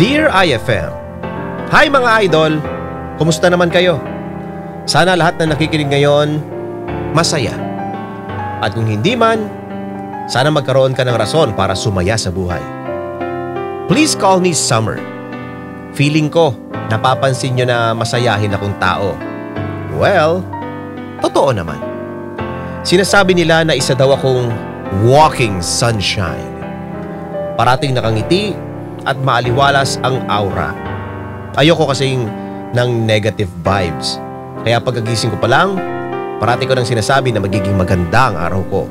Dear IFM, hi mga idol! Kumusta naman kayo? Sana lahat na nakikinig ngayon, masaya. At kung hindi man, sana magkaroon ka ng rason para sumaya sa buhay. Please call me Summer. Feeling ko, napapansin nyo na masayahin akong tao. Well, totoo naman. Sinasabi nila na isa daw akong walking sunshine. Parating nakangiti at maaliwalas ang aura. Ayoko kasing ng negative vibes. Kaya pagkagising ko pa lang, parati ko nang sinasabi na magiging maganda ang araw ko.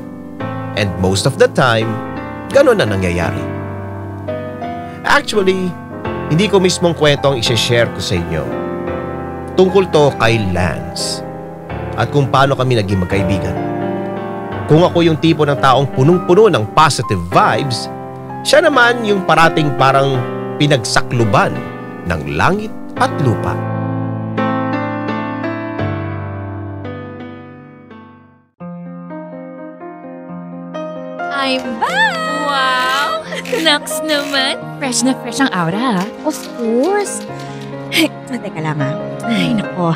And most of the time, ganun na nangyayari. Actually, hindi ko mismong kwento ang isashare ko sa inyo. Tungkol to kay Lance at kung paano kami naging magkaibigan. Kung ako yung tipo ng taong punong-puno ng positive vibes, siya naman yung parating parang pinagsakluban ng langit at lupa. I'm back! Wow! Naks naman. Fresh na fresh ang aura, ha? Of course. Teka lang Ay, nako.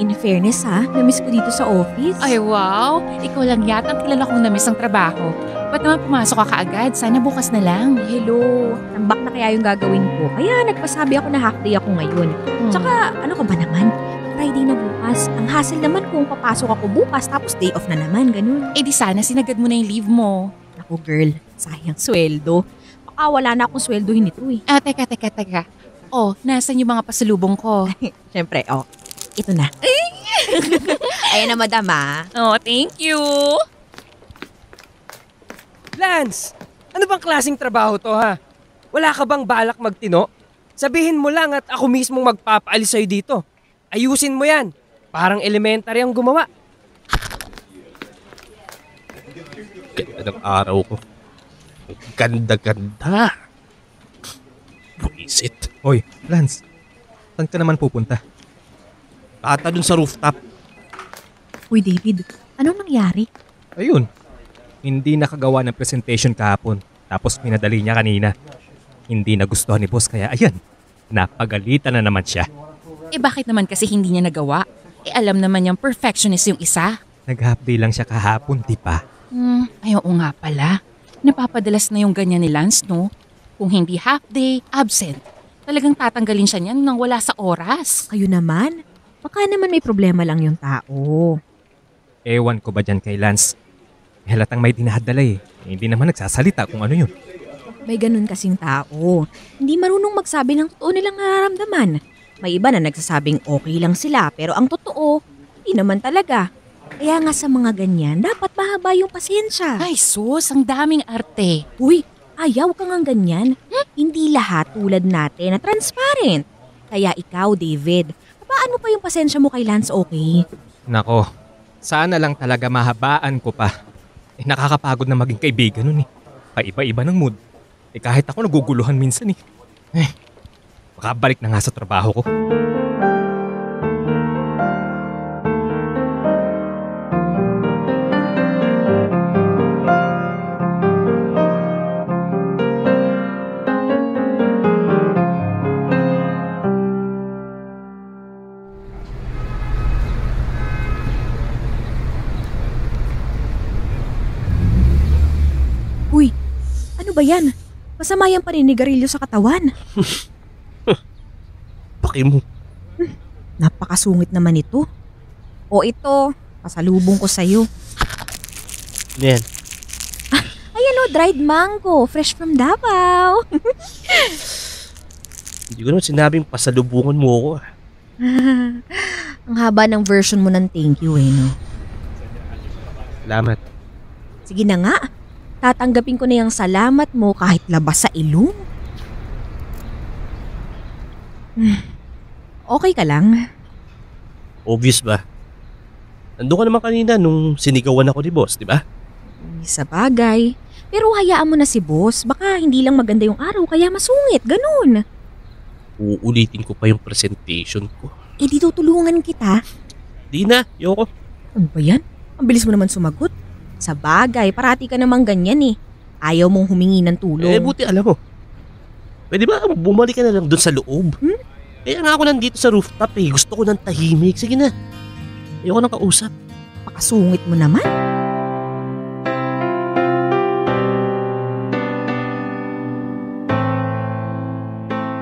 In fairness namiss ko dito sa office. Ay, wow! Ikaw lang yata ang kilala kong namiss ang trabaho. Ba't naman pumasok ka kaagad? Sana bukas na lang. Hello, tambak na kaya yung gagawin ko. Kaya nagpasabi ako na half day ako ngayon. Tsaka, ano ka ba naman? Friday na bukas. Ang hassle naman kung papasok ako bukas tapos day off na naman, ganun. Eh di sana sinagad mo na yung leave mo. Ako girl, sayang sweldo. Baka wala na akong sweldohin nito eh. Teka. Oh, nasan yung mga pasalubong ko? Siyempre, ito na. Ayan na madam Oh, thank you. Lance, ano bang klaseng trabaho to ha? Wala ka bang balak magtino? Sabihin mo lang at ako mismong magpapaalis sa'yo dito. Ayusin mo yan. Parang elementary ang gumawa. Ganda ng araw ko. Ganda-ganda. Buisit. Hoy, Lance. Saan ka naman pupunta? Ata dun sa rooftop. Uy David, anong nangyari? Ayun. Hindi nakagawa ng presentation kahapon. Tapos pinadali niya kanina. Hindi nagustuhan ni boss kaya ayan. Napagalitan na naman siya. Eh bakit naman kasi hindi niya nagawa? Eh alam naman niyang perfectionist yung isa. Nag-half day lang siya kahapon, di ba? Ayaw nga pala. Napapadalas na yung ganyan ni Lance, no? Kung hindi half day, absent. Talagang tatanggalin siya niyan nang wala sa oras. Kayo naman? Baka naman may problema lang yung tao. Ewan ko ba dyan kay Lance? Halatang may dinadala eh. Hindi naman nagsasalita kung ano yun. May ganun kasing tao. Hindi marunong magsabi ng totoo nilang nararamdaman. May iba na nagsasabing okay lang sila pero ang totoo, hindi naman talaga. Kaya nga sa mga ganyan, dapat mahaba yung pasensya. Ay sus, ang daming arte. Uy, ayaw ka nga ganyan. Hindi lahat tulad natin na transparent. Kaya ikaw, David, paano pa yung pasensya mo kay Lance, okay? Nako, sana lang talaga mahabaan ko pa. Nakakapagod na maging kaibigan nun eh. Paiba-iba ng mood. Kahit ako naguguluhan minsan eh. Makabalik na nga sa trabaho ko. Uy, ano ba yan? Masama yung paninigarilyo sa katawan. Paki mo. Napakasungit naman ito. O ito, pasalubong ko sa'yo. Yan. Ayan dried mango, fresh from Davao. Hindi ko naman sinabing pasalubungan mo ako. Ang haba ng version mo ng thank you no? Salamat. Sige na nga, tatanggapin ko na yung salamat mo kahit labas sa ilong. Okay ka lang? Obvious ba? Nandun ka naman kanina nung sinigawan ako ni boss, di ba? Sa bagay. Pero hayaan mo na si boss. Baka hindi lang maganda yung araw kaya masungit. Ganun. Uulitin ko pa yung presentation ko. Eh di tutulungan kita. Di na, yoko. Ano ba yan? Ang bilis mo naman sumagot. Sa bagay, parati ka namang ganyan eh. Ayaw mong humingi ng tulong. Buti alam mo. Pwede ba bumalik ka na lang doon sa loob? Kaya nga ako nandito sa rooftop eh. Gusto ko ng tahimik. Sige na. Ayoko nang kausap. Pakasungit mo naman.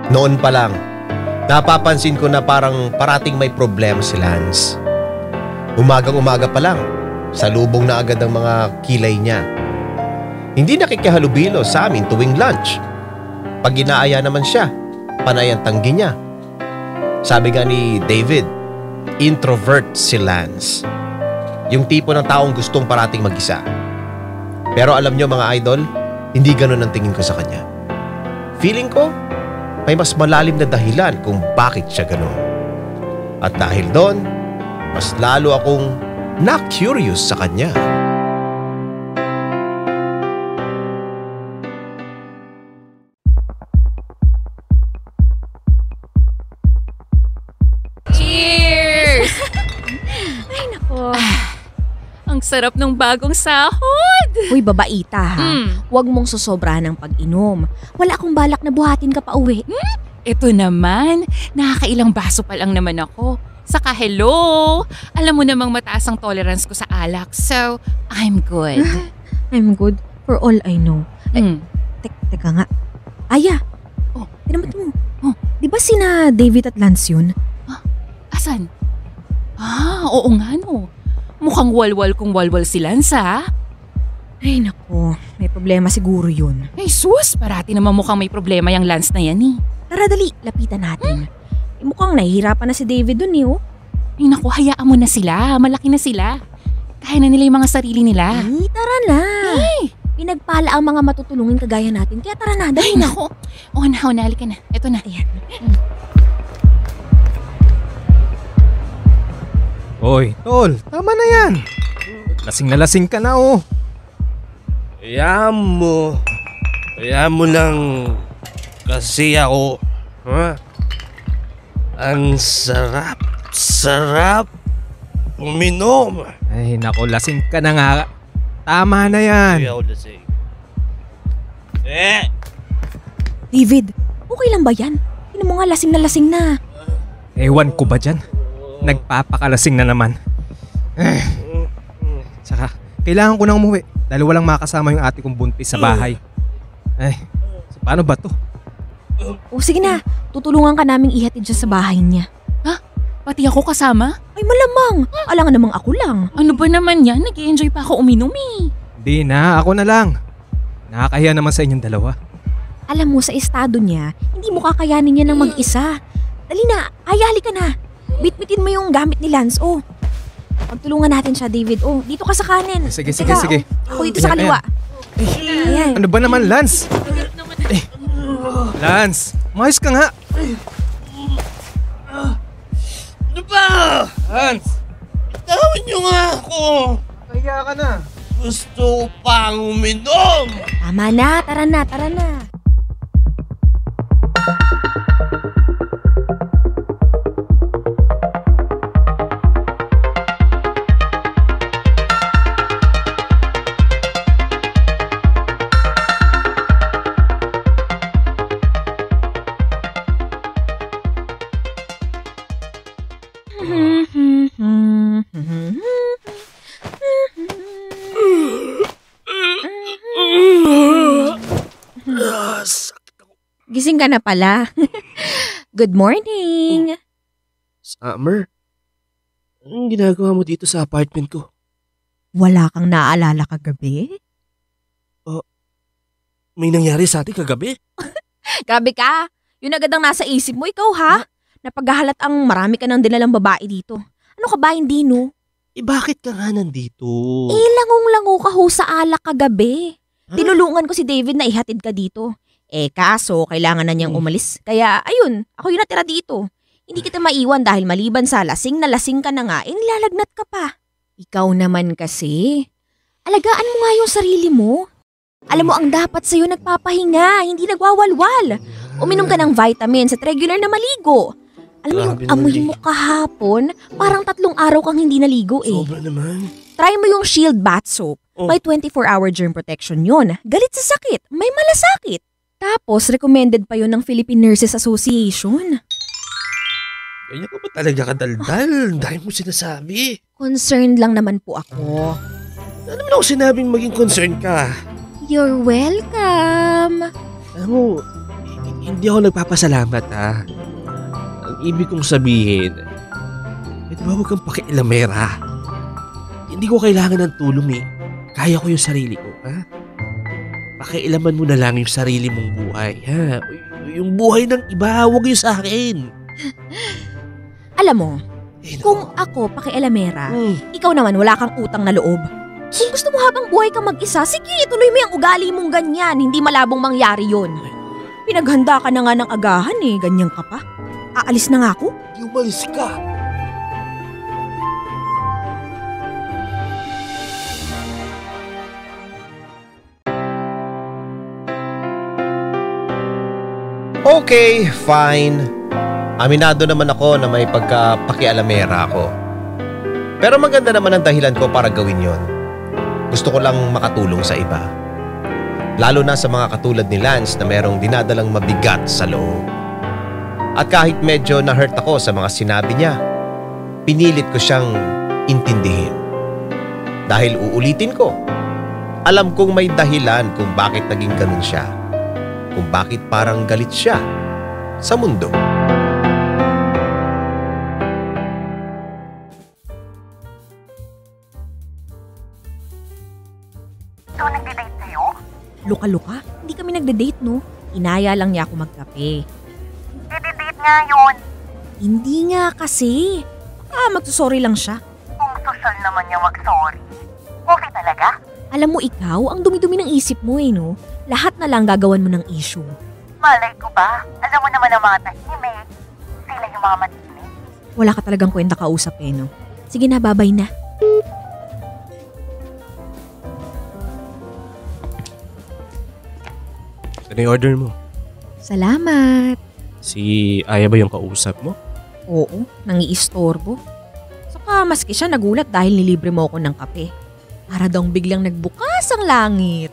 Noon pa lang, napapansin ko na parang parating may problema si Lance. Umagang-umaga pa lang, salubong na agad ang mga kilay niya. Hindi nakikihalubilo sa amin tuwing lunch. Pag inaaya naman siya, panay ang tanggi niya. Sabi nga ni David, introvert si Lance. Yung tipo ng taong gustong parating mag-isa. Pero alam niyo mga idol, hindi ganun ang tingin ko sa kanya. Feeling ko, may mas malalim na dahilan kung bakit siya ganun. At dahil doon, mas lalo akong na-curious sa kanya. Cheers! Ay, nako. Ang sarap ng bagong sahod! Uy, babaita ha. Huwag mong susobrahan ng pag-inom. Wala akong balak na buhatin ka pa uwi. Ito naman, nakakailang baso pa lang naman ako. Saka hello! Alam mo namang mataas ang tolerance ko sa alak, so I'm good. I'm good for all I know. Teka nga. Aya. Oh. Tinamat mo. Oh. Di ba sina David at Lance yun? Asan? Oo nga no. Mukhang walwal kung walwal si Lance ha? Ay nako, may problema siguro yun. Ay sus, parati naman mukhang may problema yung Lance na yan eh. Tara dali, lapitan natin. Mukhang nahihirapan na si David dun eh oh. Ay naku, hayaan mo na sila. Malaki na sila. Kaya na nila yung mga sarili nila. Ay, tara na. Pinagpala ang mga matutulungin kagaya natin. Kaya tara na, dali Ay na. naku. Halika na. Ito na. Ayan. Hoy, tol, tama na yan. Lasing na lasing ka na oh. Hayaan mo lang kasi ako. Ha? Ang sarap uminom. Ay nako, lasing ka na nga. Tama na yan. Kaya ako lasing. David, okay lang ba yan? Tinan mo nga lasing na. Ewan ko ba dyan? Nagpapakalasing na naman. Saka, kailangan ko nang umuwi dahil walang makasama yung ate kong buntis sa bahay. So paano ba to? O sige na, tutulungan ka naming ihatid siya sa bahay niya. Ha? Pati ako kasama? Ay malamang, alangan namang ako lang. Ano ba naman yan? Nag-i-enjoy pa ako uminom eh. Di na, ako na lang. Nakakahiya naman sa inyong dalawa. Alam mo, sa estado niya, hindi mo kakayanin niya ng mag-isa. Dali na, hayali ka na. Bitbitin mo yung gamit ni Lance, oh. Pagtulungan natin siya, David. Oh, dito ka sa kanin. Sige. Ako dito sa kaliwa. Ayan. Ano ba naman, Lance? Lance, umayos ka nga. Ano ba? Lance, Tawin niyo nga ako. kaya ka na. Gusto pang uminom. Tama na, tara na. Gising ka na pala. Good morning. Summer? Anong ginagawa mo dito sa apartment ko? Wala kang naaalala kagabi? May nangyari sa atin kagabi? Grabe ka. Yun agad ang nasa isip mo, ikaw ha? Napaghahalat ang marami ka ng dinalang babae dito. Ano ka ba, hindi no? Bakit ka nga nandito? Langong-lango ka ho sa alak kagabi. Tinulungan ko si David na ihatid ka dito. Kaso kailangan na niyang umalis. Kaya ayun, ako yung natira dito. Hindi kita maiwan dahil maliban sa lasing na lasing ka na nga, nilalagnat ka pa. Ikaw naman kasi. Alagaan mo nga yung sarili mo. Alam mo, ang dapat sa'yo nagpapahinga, hindi nagwawalwal. Uminom ka ng vitamins at regular na maligo. Alam mo yung Grabe amoy naman, mo kahapon, parang 3 araw kang hindi naligo eh. Sobra naman. Try mo yung Shield Bath Soap. May 24-hour germ protection yun. Galit sa sakit, may malasakit. Tapos recommended pa yun ng Philippine Nurses Association. Kaya ka ba talaga kadaldal? Dahil mo sinasabi. Concerned lang naman po ako. Ano naman ako sinabing maging concerned ka? You're welcome. Alam mo, hindi ako nagpapasalamat ha. Ang ibig kong sabihin, di ba huwag kang pakialamera? Hindi ko kailangan ng tulong eh. Kaya ko yung sarili ko, ha? Pakialaman mo na lang yung sarili mong buhay, ha? Yung buhay ng iba, huwag yung sa akin. Alam mo, kung ako pakialamera, ikaw naman wala kang utang na loob. Kung gusto mo habang buhay ka mag-isa, sige, tuloy mo yung ugali mong ganyan. Hindi malabong mangyari yun. Pinaghanda ka na nga ng agahan eh, ganyan ka pa. Aalis na nga ako? Di umalis ka. Okay, fine. Aminado naman ako na may pagka-pakialamera ako. Pero maganda naman ang dahilan ko para gawin yon. Gusto ko lang makatulong sa iba. Lalo na sa mga katulad ni Lance na merong dinadalang mabigat sa loob. At kahit medyo na-hurt ako sa mga sinabi niya, pinilit ko siyang intindihin. Dahil uulitin ko, alam kong may dahilan kung bakit naging ganun siya. Kung bakit parang galit siya sa mundo. So, nagde-date kayo? Luka-luka, hindi kami nagde-date no. Inaya lang niya ako magkape. Dede-date nga yun. Hindi nga kasi. Magsusorry lang siya. Kung social naman niya mag-sorry. Okay talaga? Alam mo ikaw, ang dumi-dumi ng isip mo eh no. Lahat na lang gagawan mo ng issue. Malay ko ba? Alam mo naman ang mga tahimik. Sila yung mga matihimik. Wala ka talagang kwenta kausap eh no. Sige na, babay na. Ano yung order mo? Salamat. Si Aya ba yung kausap mo? Oo, nangiistorbo. Saka maski siya nagulat dahil nilibre mo ako ng kape. Para daw biglang nagbukas ang langit.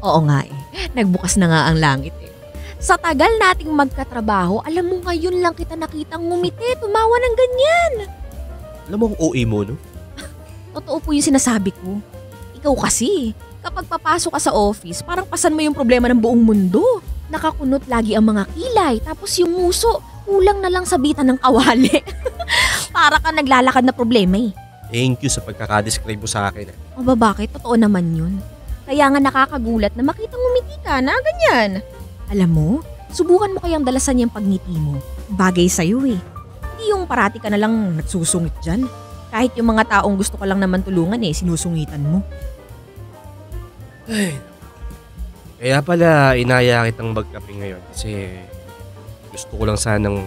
Oo nga eh, nagbukas na nga ang langit eh. Sa tagal nating magkatrabaho, alam mo ngayon lang kita nakitang ngumiti, tumawa ng ganyan. Alam mo ang OA mo, no? Totoo po yung sinasabi ko. Ikaw kasi, kapag papasok ka sa office, parang pasan mo yung problema ng buong mundo. Nakakunot lagi ang mga kilay, tapos yung nguso, kulang na lang sa bitan ng kawali. Para ka naglalakad na problema eh. Thank you sa pagkakadescribe mo sa akin. Aba bakit? Totoo naman yun. Kaya nga nakakagulat na makitang ngumiti ka na ganyan. Alam mo, subukan mo kayang dalasan yung pagngiti mo. Bagay sa'yo eh. Hindi yung parati ka na lang nagsusungit dyan. Kahit yung mga taong gusto ka lang naman tulungan eh, sinusungitan mo. Ay, kaya pala inaya kitang magkape ngayon kasi gusto ko lang sanang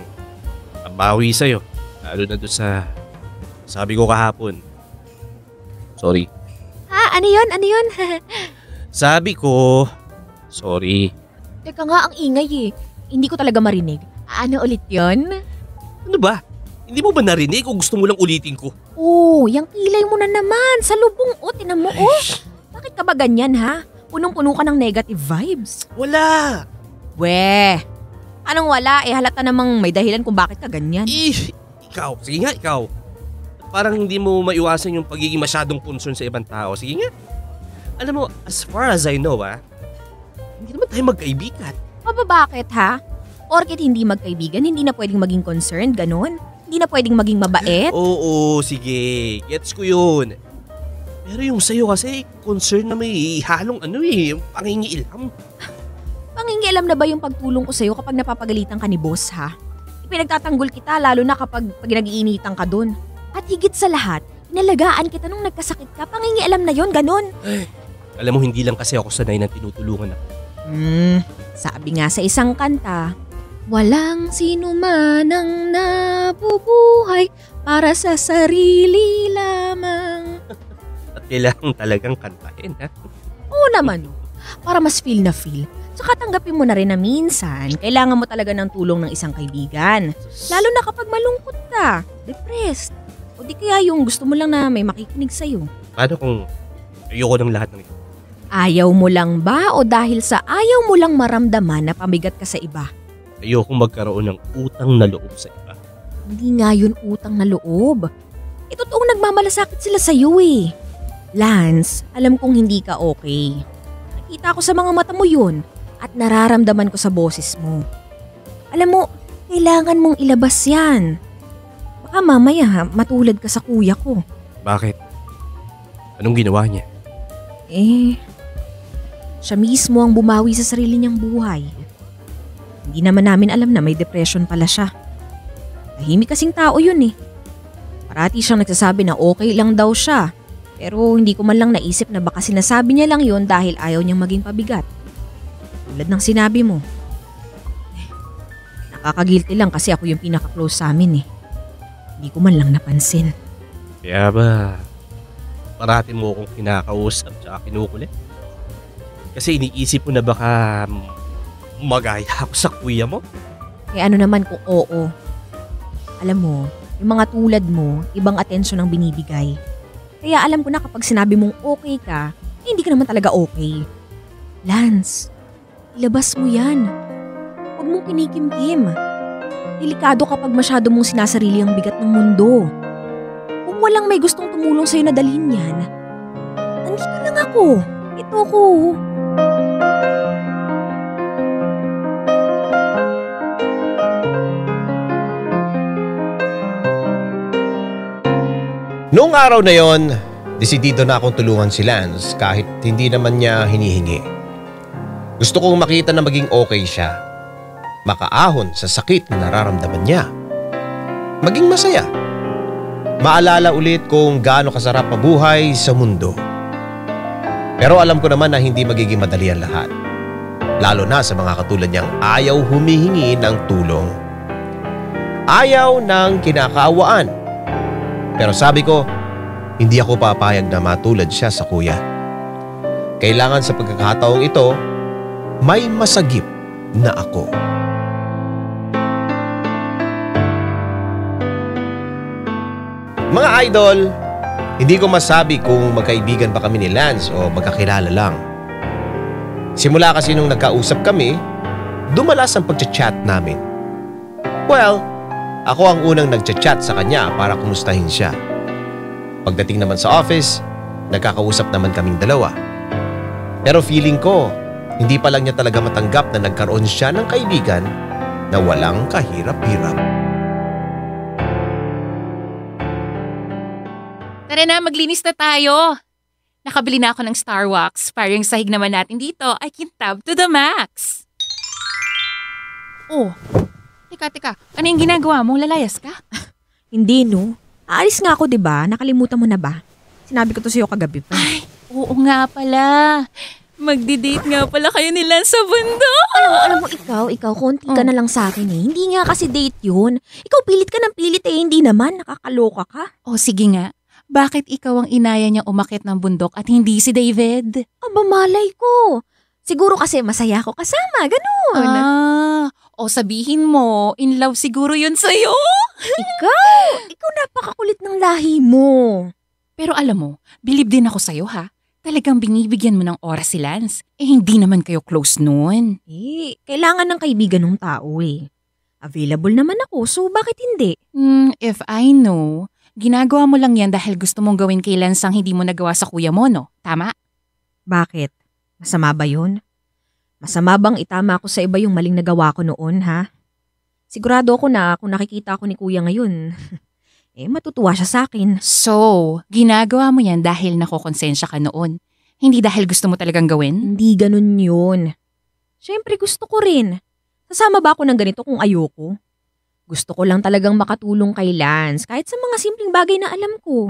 mabawi sa'yo. Lalo na doon sa sabi ko kahapon. Sorry. Ha? Ano yun? Ano yun? Sabi ko, sorry. Teka nga, ang ingay eh. Hindi ko talaga marinig. Ano ulit yun? Ano ba? Hindi mo ba narinig o gusto mo lang ulitin ko? Oh, yung kilay mo na naman. Sa lubong o, tinan mo oh. Bakit ka ba ganyan ha? Punong-puno ka ng negative vibes. Wala! Weh, anong wala? Halata namang may dahilan kung bakit ka ganyan. Ikaw. Sige nga, ikaw. Parang hindi mo maiwasan yung pagiging masyadong concern sa ibang tao. Sige nga. Alam mo, as far as I know hindi naman tayo magkaibigan. Aba bakit ha? Porket hindi magkaibigan, hindi na pwedeng maging concerned, ganun? Hindi na pwedeng maging mabait? Oo, sige. Gets ko yun. Pero yung sa'yo kasi, concern na may halong yung pangingialam. Pangingialam na ba yung pagtulong ko sa'yo kapag napapagalitan ka ni boss ha? Ipinagtatanggol kita lalo na kapag nag-iinitan ka dun. At higit sa lahat, inalagaan kita nung nagkasakit ka, pangingialam na yon, ganun. Ay, alam mo, hindi lang kasi ako sanay na tinutulungan ako. Sabi nga sa isang kanta, walang sino man ang nabubuhay para sa sarili lamang. At kailangan talagang kantahin, ha? Oo naman, para mas feel na feel. Tsaka tanggapin mo na rin na minsan, kailangan mo talaga ng tulong ng isang kaibigan. Lalo na kapag malungkot ka, depressed. O di kaya yung gusto mo lang na may makikinig sa'yo. Paano kung ayoko ng lahat ng ito? Ayaw mo lang ba o dahil sa ayaw mo lang maramdaman na pamigat ka sa iba? Ayokong magkaroon ng utang na loob sa iba. Hindi nga yun utang na loob. Totoong nagmamalasakit sila sa'yo eh. Lance, alam kong hindi ka okay. Nakita ko sa mga mata mo yun at nararamdaman ko sa boses mo. Alam mo, kailangan mong ilabas yan. Baka mamaya matulad ka sa kuya ko. Bakit? Anong ginawa niya? Siya mismo ang bumawi sa sarili niyang buhay. Hindi naman namin alam na may depression pala siya. Tahimik kasing tao yun eh. Parati siyang nagsasabi na okay lang daw siya. Pero hindi ko man lang naisip na baka sinasabi niya lang yun dahil ayaw niyang maging pabigat. Tulad ng sinabi mo. Nakakagilty lang kasi ako yung pinaka-close sa amin eh. Hindi ko man lang napansin. Kaya ba, parati mo akong kinakausap tsaka kinukulit? Kasi iniisip mo na baka magaya ako sa kuya mo? Ano naman kung oo. Alam mo, yung mga tulad mo, ibang atensyon ang binibigay. Kaya alam ko na kapag sinabi mong okay ka, hindi ka naman talaga okay. Lance, ilabas mo yan. Huwag mong kinikimkim. Delikado kapag masyado mong sinasarili ang bigat ng mundo. Kung walang may gustong tumulong sa'yo na dalhin yan, nandito lang ako. Ito ako. Noong araw na yon, desidido na akong tulungan si Lance kahit hindi naman niya hinihingi. Gusto kong makita na maging okay siya. Makaahon sa sakit na nararamdaman niya. Maging masaya. Maalala ulit kung gaano kasarap mabuhay sa mundo. Pero alam ko naman na hindi magiging madali ang lahat. Lalo na sa mga katulad niyang ayaw humihingi ng tulong. Ayaw ng kinakaawaan. Pero sabi ko, hindi ako papayag na matulad siya sa kuya. Kailangan sa pagkakataong ito, may masagip na ako. Mga idol, hindi ko masabi kung magkaibigan ba kami ni Lance o magkakilala lang. Simula kasi nung nagkausap kami, dumalas ang pagchat-chat namin. Well, ako ang unang nagchat-chat sa kanya para kumustahin siya. Pagdating naman sa office, nagkakausap naman kaming dalawa. Pero feeling ko, hindi pa lang niya talaga matanggap na nagkaroon siya ng kaibigan na walang kahirap-hirap. Tara na, maglinis na tayo. Nakabili na ako ng Star Wax para yung sahig naman natin dito ay kintab to the max. Oh, teka. Ano yung ginagawa mo? Lalayas ka? Hindi no. Aalis nga ako 'di ba? Nakalimutan mo na ba? Sinabi ko to sa'yo kagabi pa. Ay, oo nga pala. Magdi-date nga pala kayo nila sa bundok. Alam mo ikaw, konti ka na lang sa akin eh. Hindi nga kasi date yun. Ikaw pilit ka ng pilit eh, hindi naman. Nakakaloka ka. O sige nga, bakit ikaw ang inaya niyang umakyat ng bundok at hindi si David? Aba malay ko. Siguro kasi masaya ako kasama, ganun. O sabihin mo, in love siguro yun sa'yo? Ikaw napakakulit ng lahi mo. Pero alam mo, believe din ako sa'yo ha. Talagang binibigyan mo ng oras si Lance. Hindi naman kayo close noon. Kailangan ng kaibigan ng tao eh. Available naman ako, so bakit hindi? If I know, ginagawa mo lang yan dahil gusto mong gawin kay Lance ang hindi mo nagawa sa kuya mo, no? Tama? Bakit? Masama ba yun? Masama bang itama ko sa iba yung maling nagawa ko noon, ha? Sigurado ako na kung nakikita ko ni kuya ngayon, matutuwa siya sa akin. So, ginagawa mo yan dahil nakokonsensya ka noon. Hindi dahil gusto mo talagang gawin? Hindi ganun yun. Siyempre gusto ko rin. Sasama ba ako ng ganito kung ayoko? Gusto ko lang talagang makatulong kay Lance kahit sa mga simpleng bagay na alam ko.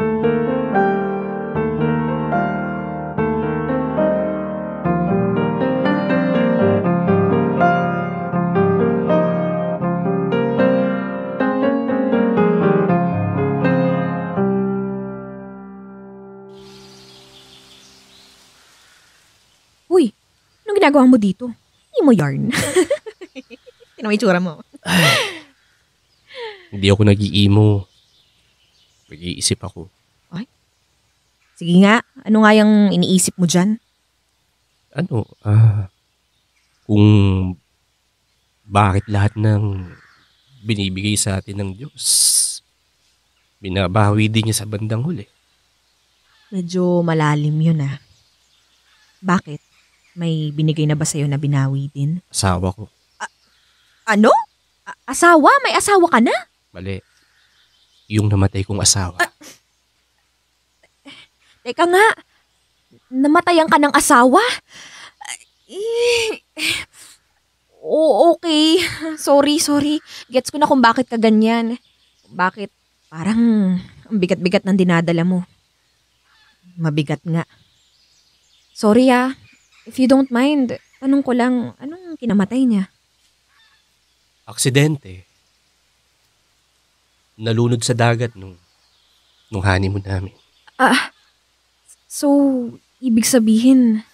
Uy, anong ginagawa mo dito? Hindi mo yarn. Tingnan mo itsura mo. Hindi ako nag-iimo. Nag-iisip ako. Sige nga, ano nga yung iniisip mo dyan? Ano, kung bakit lahat ng binibigay sa atin ng Diyos, binabawi din niya sa bandang huli. Medyo malalim yun ah. Bakit? May binigay na ba sa'yo na binawi din? Asawa ko. Ano? Asawa? May asawa ka na? Mali. Yung namatay kong asawa. Teka nga, namatayan ka ng asawa? Okay. Sorry. Gets ko na kung bakit ka ganyan. Bakit? Parang ang bigat-bigat ng dinadala mo. Mabigat nga. Sorry ah. If you don't mind, tanong ko lang, anong kinamatay niya? Aksidente. Nalunod sa dagat nung honeymoon namin. So, ibig sabihin,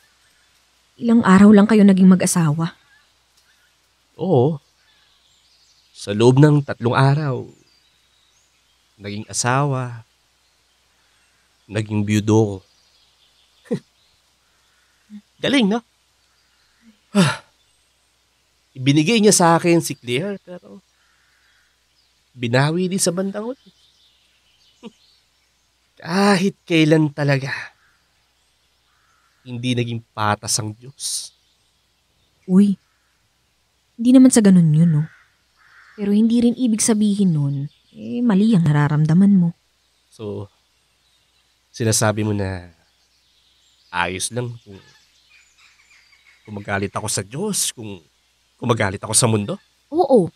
ilang araw lang kayo naging mag-asawa? Oo. Sa loob ng 3 araw, naging asawa, naging byudo ko. Galing, no? Ibinigay niya sa akin si Claire, pero binawi din sa bandang huli. Kahit kailan talaga, hindi naging patas ang Diyos. Uy, hindi naman sa ganun yun, no? Pero hindi rin ibig sabihin nun, mali ang nararamdaman mo. So, sinasabi mo na ayos lang kung magalit ako sa Diyos, kung magalit ako sa mundo? Oo.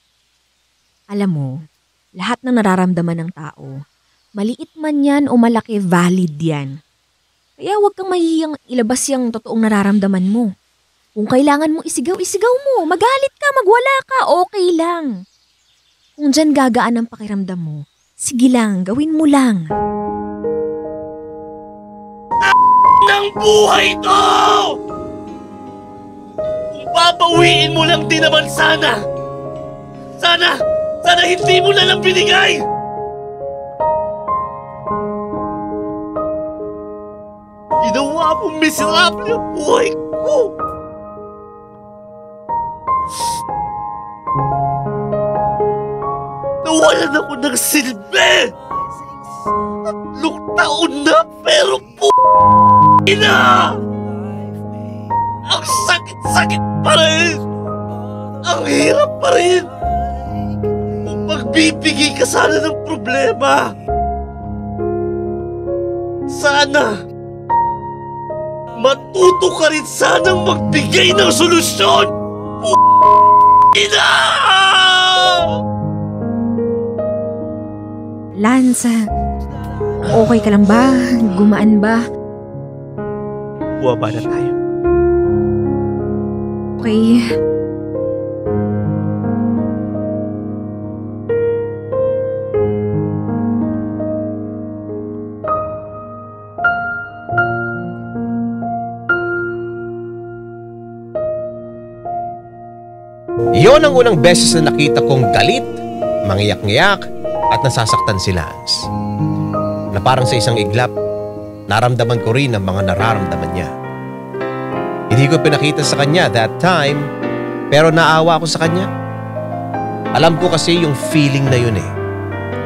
Alam mo, lahat ng nararamdaman ng tao, maliit man yan o malaki, valid yan. Kaya huwag kang mahihiyang ilabas yung totoong nararamdaman mo. Kung kailangan mo isigaw mo. Magalit ka, magwala ka, okay lang. Kung dyan gagaan ang pakiramdam mo, sige lang, gawin mo lang. Ng buhay to! Kung babawiin mo lang din naman sana! Sana hindi mo na lang binigay! Ginawa mong miserable ang buhay ko! Nawalan ako ng silbi! 3 taon na pero ina! Ang sakit-sakit pa rin! Ang hirap pa rin! Kung magbibigay ka sana ng problema, sana matuto ka rin sanang magbigay ng solusyon! Ina! Lance, okay ka lang ba? Gumaan ba? Buwaba na tayo. Okay. Iyon ang unang beses na nakita kong galit, mangiyak-ngiyak at nasasaktan si Lance. Na parang sa isang iglap, naramdaman ko rin ang mga nararamdaman niya. Hindi ko pinakita sa kanya that time, pero naawa ako sa kanya. Alam ko kasi yung feeling na yun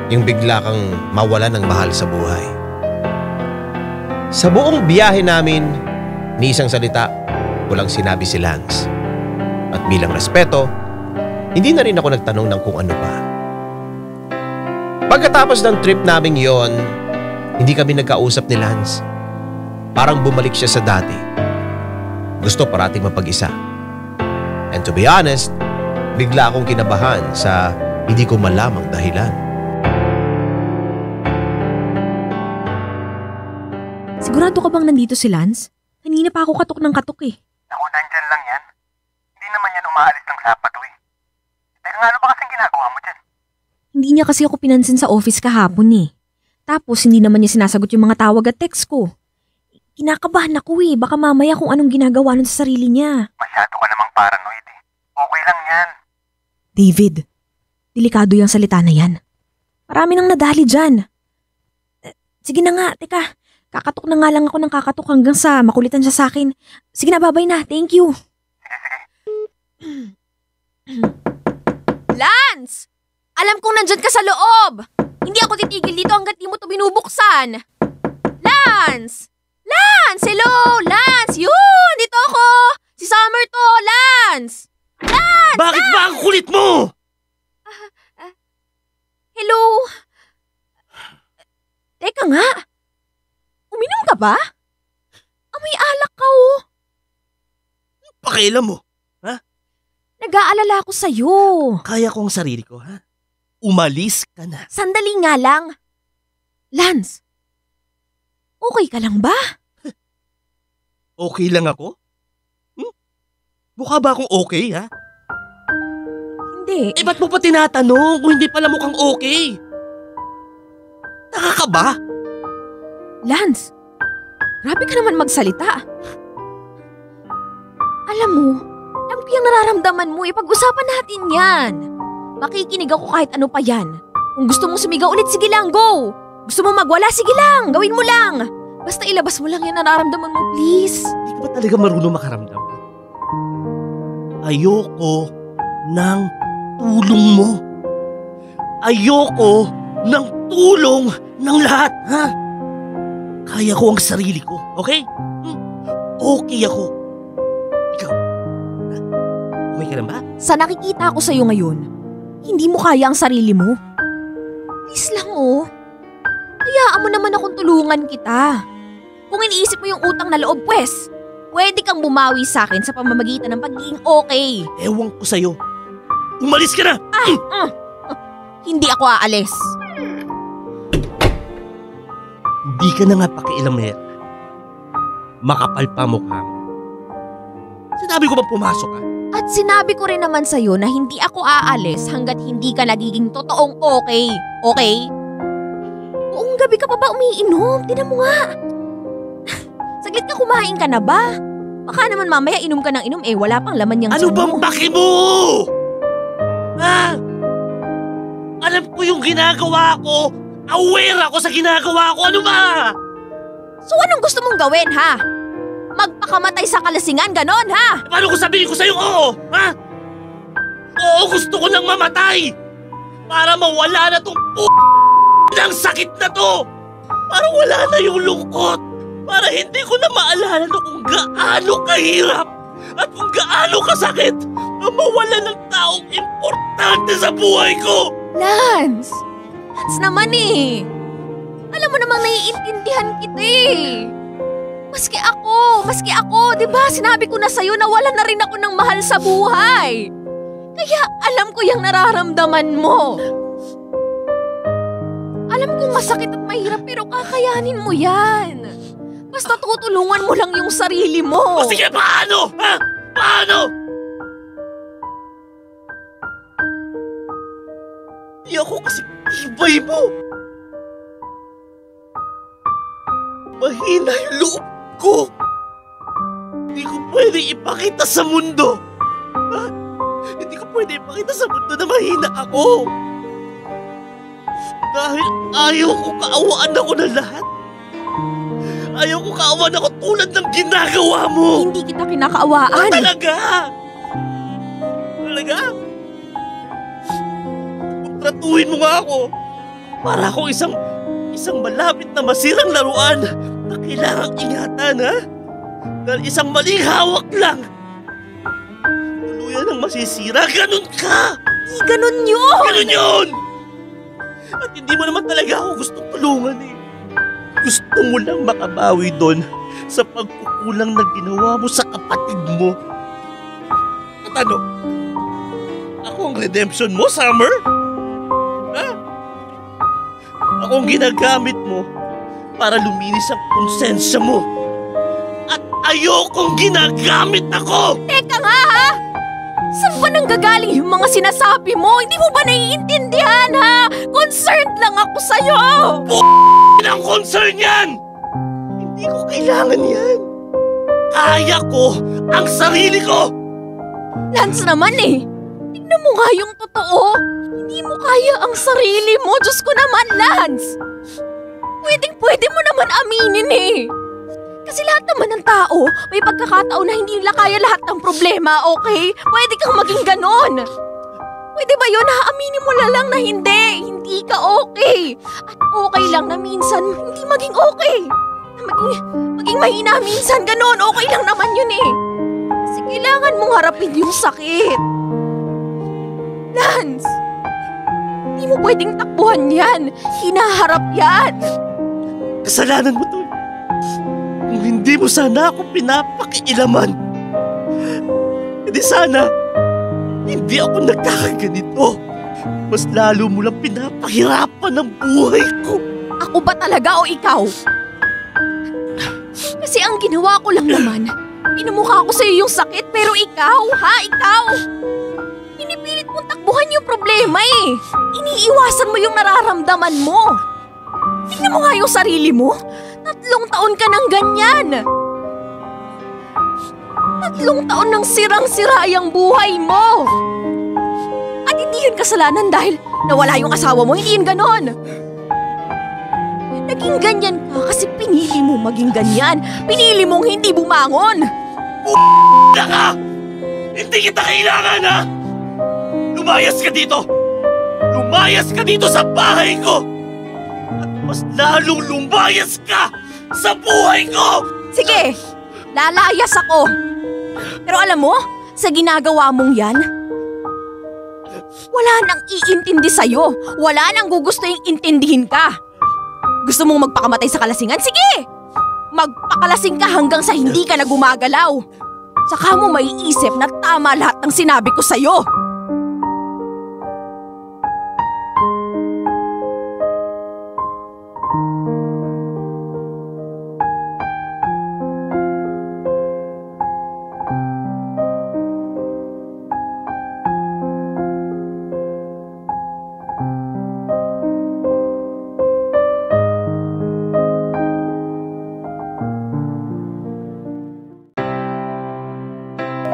yung bigla kang mawala ng mahal sa buhay. Sa buong biyahe namin, ni isang salita, walang sinabi si Lance. At bilang respeto, hindi na rin ako nagtanong ng kung ano pa. Pagkatapos ng trip naming yon, hindi kami nagkausap ni Lance. Parang bumalik siya sa dati. Gusto parating mapag-isa. And to be honest, bigla akong kinabahan sa hindi ko malamang dahilan. Sigurado ka bang nandito si Lance? Kanina pa ako katok ng katok eh. Ako, nandyan lang yan. Hindi naman yan umaalis ng Sabado eh. Teka nga, ano ba kasing ginagawa mo dyan? Hindi niya kasi ako pinansin sa office kahapon eh. Tapos hindi naman niya sinasagot yung mga tawag at text ko. Kinakabahan ako eh. Baka mamaya kung anong ginagawa nun sa sarili niya. Masyado ka namang paranoid eh. Okay lang yan. David, delikado yung salita na yan. Marami nang nadali dyan. Sige na nga, teka. Kakatok na nga lang ako ng kakatok hanggang sa makulitan siya sa akin. Sige na, babay na. Thank you. Lance! Alam kong nandyan ka sa loob! Hindi ako titigil dito hanggat di mo to binubuksan. Lance! Lance! Hello! Lance! Yun! Dito ako! Si Summer to! Lance! Lance! Bakit ba ang kulit mo? Hello? Teka nga. Uminom ka ba? Amoy alak ka oh. Pakialam mo. Nag-aalala ako sa'yo. Kaya ko ang sarili ko, ha? Umalis ka na. Sandali nga lang. Lance, okay ka lang ba? Okay lang ako? Mukha ba akong okay, ha? Hindi. Ba't mo pa tinatanong kung hindi pala mukhang okay? Taka ka ba? Lance, grabe ka naman magsalita. Alam mo, alam ko yung nararamdaman mo, ipag-usapan natin yan. Makikinig ako kahit ano pa yan. Kung gusto mong sumigaw ulit, sige lang, go! Gusto mong magwala, sige lang, gawin mo lang. Basta ilabas mo lang yan nararamdaman mo, please. Hindi ka ba talaga marunong makaramdam? Ayoko ng tulong mo. Ayoko ng tulong ng lahat, ha? Kaya ko ang sarili ko, okay? Okay ako. Ikaw, okay ka lang ba? Sa nakikita ko sa'yo ngayon, hindi mo kaya ang sarili mo. Please lang oh. Hayaan mo naman akong tulungan kita. Kung iniisip mo yung utang na loob, pwes, pwede kang bumawi sa akin sa pamamagitan ng pagiging okay. Ewan ko sa'yo. Umalis ka na! Hindi ako aalis. Hindi ka na nga pakialamer. Makapal pa mukha mo. Sinabi ko bang pumasok ka? At sinabi ko rin naman sa'yo na hindi ako aalis hanggat hindi ka nagiging totoong okay. Okay? Buong gabi ka pa ba umiinom? Tingnan mo nga. Saglit ka, kumain ka na ba? Baka naman mamaya inom ka ng inom wala pang laman yung Ano tiyan bang mo. baki mo? Ha? Alam ko yung ginagawa ko. Aware ako sa ginagawa ko. Ano ba? So anong gusto mong gawin, ha? Magpakamatay sa kalasingan, ganon, ha? Paano ko sabihin ko sa'yo oo? Ha? Oo, gusto ko nang mamatay. Para mawala na tong ng sakit na to. Para wala na yung lungkot. Para hindi ko na maalala na kung gaano kahirap at kung gaano kasakit na mawala ng taong importante sa buhay ko. Lance! Lance naman Alam mo namang naiintindihan kita Maski ako, di ba? Sinabi ko na sa'yo na wala na rin ako ng mahal sa buhay. Kaya alam ko yung nararamdaman mo. Alam kong masakit at mahirap pero kakayanin mo yan. Basta tutulungan mo lang yung sarili mo. O sige, paano? Ha? Paano? Di ako kasi ibay mo. Mahina yung loob ko. Hindi ko pwede ipakita sa mundo. Ha? Hindi ko pwede ipakita sa mundo na mahina ako. Dahil ayaw ko kaawaan ako ng lahat. Ayaw ko kaawaan ako tulad ng ginagawa mo. Hindi kita kinakaawaan. Talaga? Talaga? Tratuhin mo nga ako. Para akong isang malapit na masirang laruan na kailangang ingatan, ha? Dahil isang maling hawak lang, tuluyan ang masisira. Ganun ka! Hindi ganun yun! Ganun yun! At hindi mo naman talaga ako gustong tulungan Gusto mo lang makabawi doon sa pagkukulang na ginawa mo sa kapatid mo. At ano? Ako ang redemption mo, Summer? Ha? Ako ang ginagamit mo para luminis ang konsensya mo. At ayokong ginagamit ako! Teka nga ha! Saan ba nanggagaling yung mga sinasabi mo? Hindi mo ba naiintindihan ha? Concerned lang ako sa'yo! Ang concern yan! Hindi ko kailangan yan. Kaya ko ang sarili ko! Lance naman tignan mo nga yung totoo. Hindi mo kaya ang sarili mo. Diyos ko naman, Lance! Pwede mo naman aminin eh. Kasi lahat naman ng tao, may pagkakataon na hindi nila kaya lahat ng problema, okay? Pwede kang maging ganon. Pwede ba yun? Aminin mo na lang na hindi ka okay. At okay lang na minsan hindi maging okay. Maging mahina minsan, ganon. Okay lang naman yun eh. Kasi kailangan mong harapin yung sakit. Lance, hindi mo pwedeng takbuhan yan. Hinaharap yan. Kasalanan mo to. Kung hindi mo sana ako pinapakialaman, hindi sana, hindi ako nagkakaganito. Mas lalo mo lang pinapahirapan ang buhay ko. Ako ba talaga o ikaw? Kasi ang ginawa ko lang naman, pinamukha ko sa'yo yung sakit pero ikaw, ikaw. Pinipilit mong takbuhan yung problema eh. Iniiwasan mo yung nararamdaman mo. Tingnan mo nga yung sarili mo. 3 taon ka nang ganyan. 3 taon nang sirang-sira yung buhay mo. At hindi yun kasalanan dahil nawala yung asawa mo, hindi yun ganon. Naging ganyan ka kasi pinili mo maging ganyan. Pinili mong hindi bumangon. Na ka! Hindi kita kailangan, ha? Lumayas ka dito! Lumayas ka dito sa bahay ko! At mas lalong lumayas ka sa buhay ko! Sige, lalayas ako. Pero alam mo, sa ginagawa mong yan, wala nang iintindi sa'yo. Wala nang gugustuhin intindihin ka. Gusto mong magpakamatay sa kalasingan? Sige! Magpakalasing ka hanggang sa hindi ka na gumagalaw. Saka mo maiisip na tama lahat ng sinabi ko sa'yo.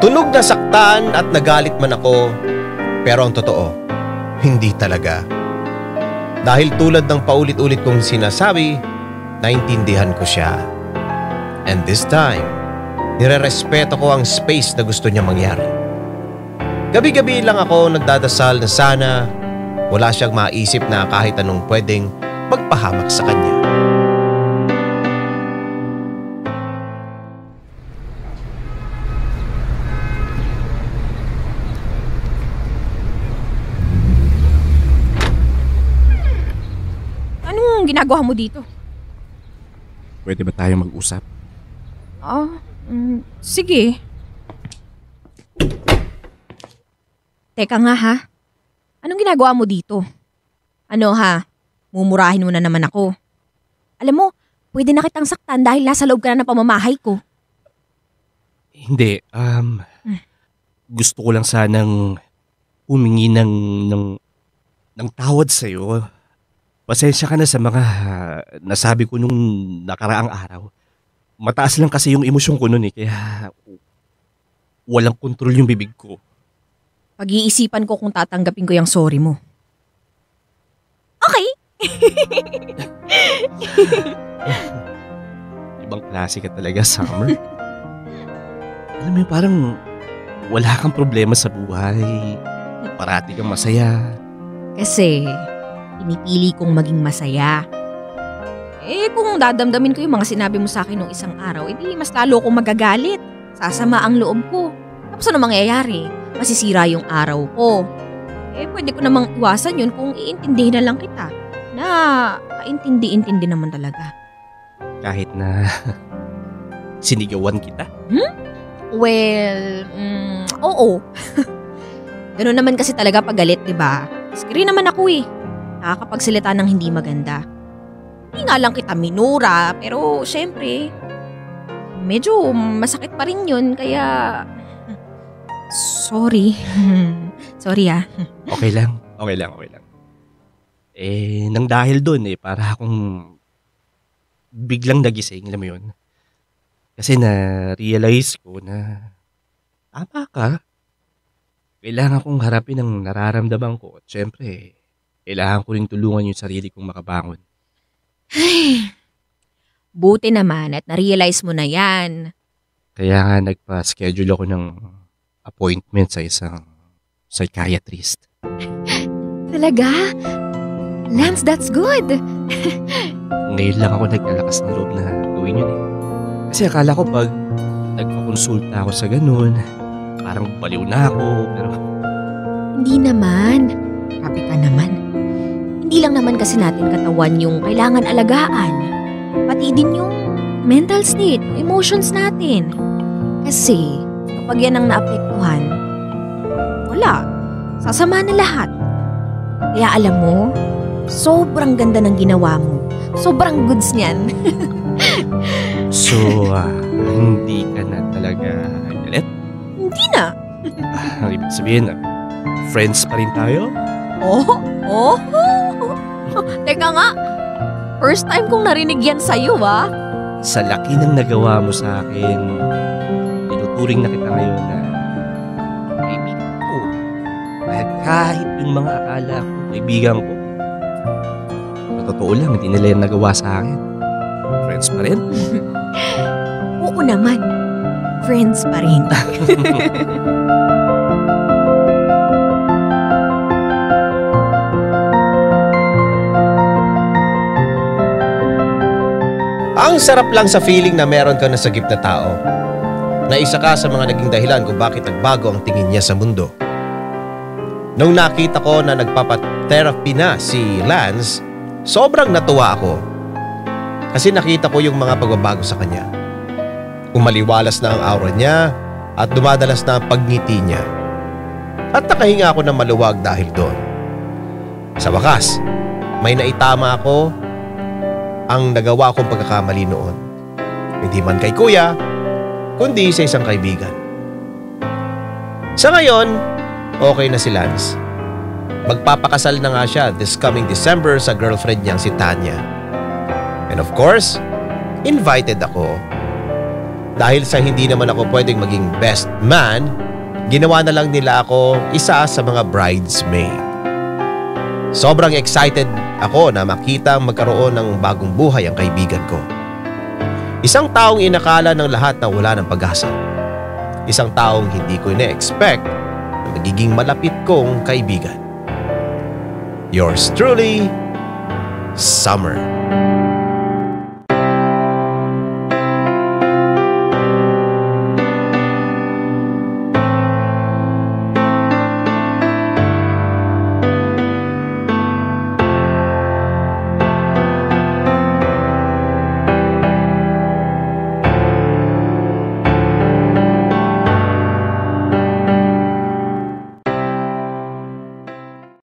Tunog na saktan at nagalit man ako, pero ang totoo, hindi talaga. Dahil tulad ng paulit-ulit kong sinasabi, naintindihan ko siya. And this time, nirerespeto ko ang space na gusto niya mangyari. Gabi-gabi lang ako nagdadasal na sana wala siyang maisip na kahit anong pwedeng magpahamak sa kanya. Anong ginagawa mo dito? Pwede ba tayo mag-usap? Sige. Teka nga ha. Anong ginagawa mo dito? Ano ha? Mumurahin mo na naman ako. Alam mo, pwede na kitang saktan dahil nasa loob ka na ng pamamahay ko. Hindi, gusto ko lang sanang humingi ng tawad sa'yo. Pasensya ka na sa mga nasabi ko nung nakaraang araw. Mataas lang kasi yung emosyon ko noon kaya walang kontrol yung bibig ko. Pag-iisipan ko kung tatanggapin ko yung sorry mo. Okay. Ibang klase ka talaga, Summer. Alam mo, parang wala kang problema sa buhay. Parati kang masaya. Kasi pinipili kong maging masaya. Kung dadamdamin ko yung mga sinabi mo sa akin nung isang araw, edi mas lalo akong magagalit. Sasama ang loob ko. Tapos ano mangyayari? Masisira yung araw ko. Pwede ko namang iwasan yun kung iintindihin na lang kita. Na kaintindi-intindi naman talaga. Kahit na sinigawan kita? Well, oo. Ganun naman kasi talaga pag galit, diba? Screen naman ako nakakapagsalita ng hindi maganda. Hindi nga lang kita minura, pero syempre, medyo masakit pa rin yun, kaya sorry. Sorry Okay lang. Nang dahil doon para akong biglang nagising, alam mo yun? Kasi na-realize ko na tama ka. Kailangan kong harapin ang nararamdaman ko at syempre, kailangan ko rin tulungan yung sarili kong makabangon. Ay, Buti naman at na-realize mo na yan. Kaya nga nagpa-schedule ako ng appointment sa isang psychiatrist. Talaga? Lance, that's good. Ngayon lang ako nagkalakas ng loob na gawin yun eh. Kasi akala ko pag nagpakonsulta ako sa ganun, parang baliw na ako, pero Hindi naman. Grabe ka naman. Hindi lang naman kasi natin katawan yung kailangan alagaan. Pati din yung mental state, yung emotions natin. Kasi kapag yan ang naapektuhan, wala. Sasama na lahat. Kaya alam mo, sobrang ganda ng ginawa mo. Sobrang goods niyan. so hindi ka na talaga galit? Hindi na. Ang ibig sabihin, friends pa rin tayo? Oh? Oh? Teka nga. First time kong narinig yan sa'yo, ah. Sa laki ng nagawa mo sa akin, tinuturing na kita ngayon na kaibigan ko. Dahil kahit yung mga akala ko, kaibigan ko, sa totoo lang, hindi nila yung nagawa sa akin. Friends pa rin? Oo naman. Friends pa rin. Ang sarap lang sa feeling na meron ka na sagip na tao. Na isa ka sa mga naging dahilan kung bakit nagbago ang tingin niya sa mundo. Nung nakita ko na nagpapatherapy na si Lance, sobrang natuwa ako. Kasi nakita ko yung mga pagbabago sa kanya. Umaliwalas na ang aura niya at dumadalas na ang pagngiti niya. At nakahinga ako ng maluwag dahil doon. Sa wakas, may naitama ako ang nagawa kong pagkakamali noon. Hindi man kay kuya, kundi sa isang kaibigan. Sa ngayon, okay na si Lance. Magpapakasal na nga siya this coming December sa girlfriend niyang si Tanya. And of course, invited ako. Dahil sa hindi naman ako pwedeng maging best man, ginawa na lang nila ako isa sa mga bridesmaid. Sobrang excited ako na makita magkaroon ng bagong buhay ang kaibigan ko. Isang taong inakala ng lahat na wala ng pag-asa. Isang taong hindi ko ina-expect na magiging malapit kong kaibigan. Yours truly, Summer.